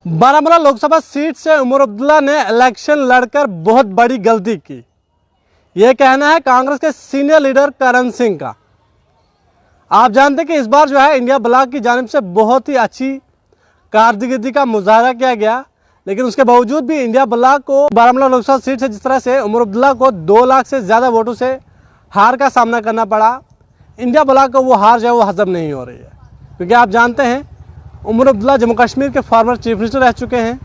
Baramulla Lok Sabha seat से उमर अब्दुल्ला ने election लड़कर बहुत बड़ी गलती की, यह कहना है कांग्रेस के सीनियर लीडर करण सिंह का। आप जानते हैं कि इस बार जो है इंडिया ब्लॉक की जानिब से बहुत ही अच्छी कारकर्दगी का मुजाहरा किया गया, लेकिन उसके बावजूद भी इंडिया ब्लॉक को बारामूला लोकसभा सीट से जिस तरह से उमर अब्दुल्ला को 2 लाख से ज़्यादा वोटों से हार का सामना करना पड़ा, इंडिया ब्लॉक को वो हार जो है वो हजम नहीं हो रही है। क्योंकि आप जानते हैं उमर अब्दुल्ला जम्मू कश्मीर के फॉर्मर चीफ मिनिस्टर रह चुके हैं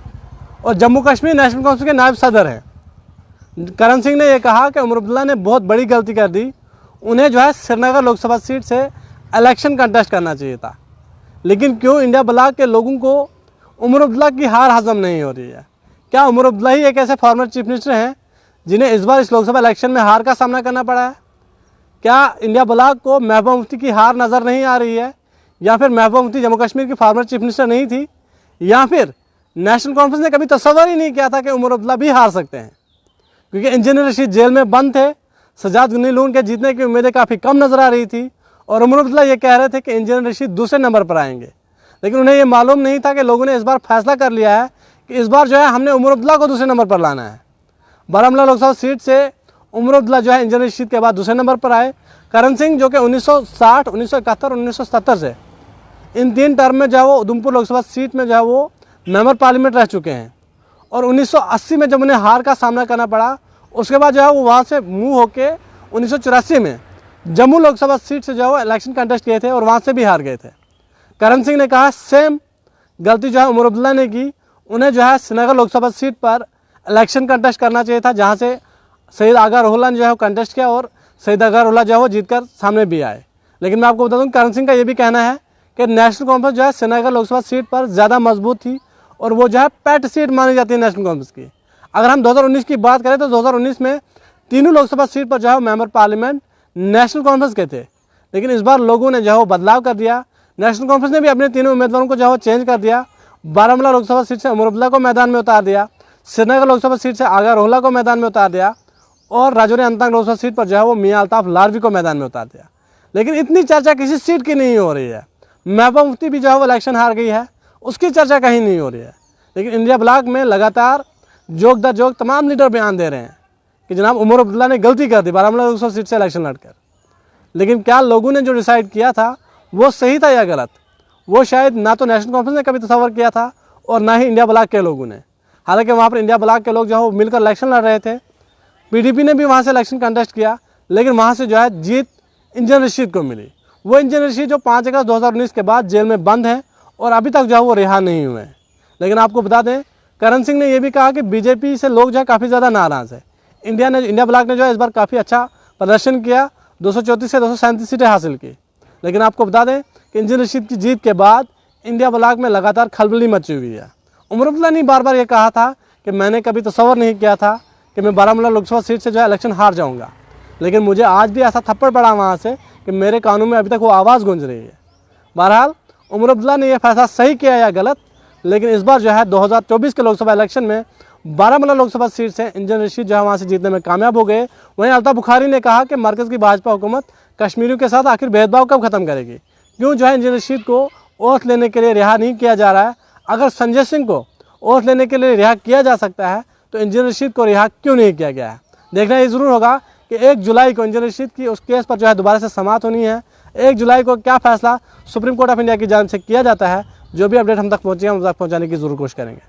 और जम्मू कश्मीर नेशनल काउंसिल के नायब सदर हैं। करण सिंह ने यह कहा कि उमर अब्दुल्ला ने बहुत बड़ी गलती कर दी, उन्हें जो है श्रीनगर लोकसभा सीट से इलेक्शन कंटेस्ट करना चाहिए था। लेकिन क्यों इंडिया ब्लॉक के लोगों को उमर अब्दुल्ला की हार हजम नहीं हो रही है? क्या उमर अब्दुल्ला ही एक ऐसे फॉर्मर चीफ मिनिस्टर हैं जिन्हें इस बार इस लोकसभा इलेक्शन में हार का सामना करना पड़ा है? क्या इंडिया ब्लॉक को महबूबा मुफ्ती की हार नज़र नहीं आ रही है, या फिर महबूबा मुफ्ती जम्मू कश्मीर की फॉर्मर चीफ मिनिस्टर नहीं थी, या फिर नेशनल कॉन्फ्रेंस ने कभी तस्वर ही नहीं किया था कि उमर अब्दुल्ला भी हार सकते हैं? क्योंकि इंजीनियर रशीद जेल में बंद थे, सजाद गनी लून के जीतने की उम्मीदें काफ़ी कम नजर आ रही थी और उमर अब्दुल्ला ये कह रहे थे कि इंजीनियर रशीद दूसरे नंबर पर आएंगे। लेकिन उन्हें यह मालूम नहीं था कि लोगों ने इस बार फैसला कर लिया है कि इस बार जो है हमने उमर अब्दुल्ला को दूसरे नंबर पर लाना है। बारामूला लोकसभा सीट से उमर अब्दुल्ला जो है इंजीनियर रशीद के बाद दूसरे नंबर पर आए। करण सिंह जो कि 1960, 1971 और 1970 से इन 3 टर्म में जो है वो उधमपुर लोकसभा सीट में जो है वो मेंबर पार्लियामेंट रह चुके हैं और 1980 में जब उन्हें हार का सामना करना पड़ा, उसके बाद जो है वो वहाँ से मूव होके 1984 में जम्मू लोकसभा सीट से जो है वो इलेक्शन कंटेस्ट किए थे और वहाँ से भी हार गए थे। करण सिंह ने कहा सेम गलती जो है उमर अब्दुल्ला ने की, उन्हें जो है श्रीनगर लोकसभा सीट पर इलेक्शन कंटेस्ट करना चाहिए था, जहाँ से सैयद आगा रोहिल्ला ने जो है वो कंटेस्ट किया और सैयद आगा रोहिल्ला जो है वो जीतकर सामने भी आए। लेकिन मैं आपको बता दूँ करण सिंह का ये भी कहना है कि नेशनल कॉन्फ्रेंस जो है श्रीनगर लोकसभा सीट पर ज़्यादा मजबूत थी और वो जो है पेट सीट मानी जाती है नेशनल कॉन्फ्रेंस की। अगर हम 2019 की बात करें तो 2019 में तीनों लोकसभा सीट पर जो है मेंबर पार्लियामेंट नेशनल कॉन्फ्रेंस के थे, लेकिन इस बार लोगों ने जो है वो बदलाव कर दिया। नेशनल कॉन्फ्रेंस ने भी अपने तीनों उम्मीदवारों को जो है वो चेंज कर दिया। बारामूला लोकसभा सीट से उमर अब्दुल्ला को मैदान में उतार दिया, श्रीनगर लोकसभा सीट से आगा रोहिल्ला को मैदान में उतार दिया और राजौरी अनंतनाग लोकसभा सीट पर जो है वो मियां अल्ताफ लारवी को मैदान में उतार दिया। लेकिन इतनी चर्चा किसी सीट की नहीं हो रही है। महबूबा मुफ्ती भी जो है वो इलेक्शन हार गई है, उसकी चर्चा कहीं नहीं हो रही है। लेकिन इंडिया ब्लॉक में लगातार जोक दर जोक तमाम लीडर बयान दे रहे हैं कि जनाब उमर अब्दुल्ला ने गलती कर दी बारामूला लोकसभा सीट से इलेक्शन लड़कर। लेकिन क्या लोगों ने जो डिसाइड किया था वो सही था या गलत, वो शायद ना तो नेशनल कॉन्फ्रेंस ने कभी तस्वर किया था और ना ही इंडिया ब्लॉक के लोगों ने। हालांकि वहाँ पर इंडिया ब्लॉक के लोग जो है वो मिलकर इलेक्शन लड़ रहे थे, पीडीपी ने भी वहाँ से इलेक्शन कंटेस्ट किया, लेकिन वहाँ से जो है जीत इंजीनियर रशीद को मिली। वो इंजीनियर रशीद जो 5 अगस्त 2019 के बाद जेल में बंद है और अभी तक जो है वो रिहा नहीं हुए हैं। लेकिन आपको बता दें करण सिंह ने यह भी कहा कि बीजेपी से लोग जो है काफ़ी ज़्यादा नाराज़ है। इंडिया ब्लॉक ने जो है इस बार काफ़ी अच्छा प्रदर्शन किया, 234 से 237 सीटें हासिल की। लेकिन आपको बता दें कि इंजीनियर रशीद की जीत के बाद इंडिया ब्लॉक में लगातार खलबली मची हुई है। उमर अब्दुल्ला ने बार बार ये कहा था कि मैंने कभी तस्वर नहीं किया था कि मैं बारामूला लोकसभा सीट से जो है इलेक्शन हार जाऊँगा, लेकिन मुझे आज भी ऐसा थप्पड़ पड़ा वहाँ से कि मेरे कानों में अभी तक वो आवाज़ गूंज रही है। बहरहाल उमर अब्दुल्ला ने यह फैसला सही किया या गलत, लेकिन इस बार जो है 2024 के लोकसभा इलेक्शन में बारामूला लोकसभा सीट से इंजीनियर रशीद जो है वहाँ से जीतने में कामयाब हो गए। वहीं अल्ताफ बुखारी ने कहा कि मरकज़ की भाजपा हुकूमत कश्मीरियों के साथ आखिर भेदभाव कब खत्म करेगी, क्यों जो है इंजीनियर रशीद को ओथ लेने के लिए रिहा नहीं किया जा रहा है। अगर संजय सिंह को ओथ लेने के लिए रिहा किया जा सकता है तो इंजीनियर रशीद को रिहा क्यों नहीं किया गया है? देखना ये ज़रूर होगा कि 1 जुलाई को इंजीनियर रशीद की उस केस पर जो है दोबारा से समाप्त होनी है। 1 जुलाई को क्या फैसला सुप्रीम कोर्ट ऑफ इंडिया की जानिब से किया जाता है, जो भी अपडेट हम तक पहुँचे हम तक पहुँचाने की ज़रूर कोशिश करेंगे।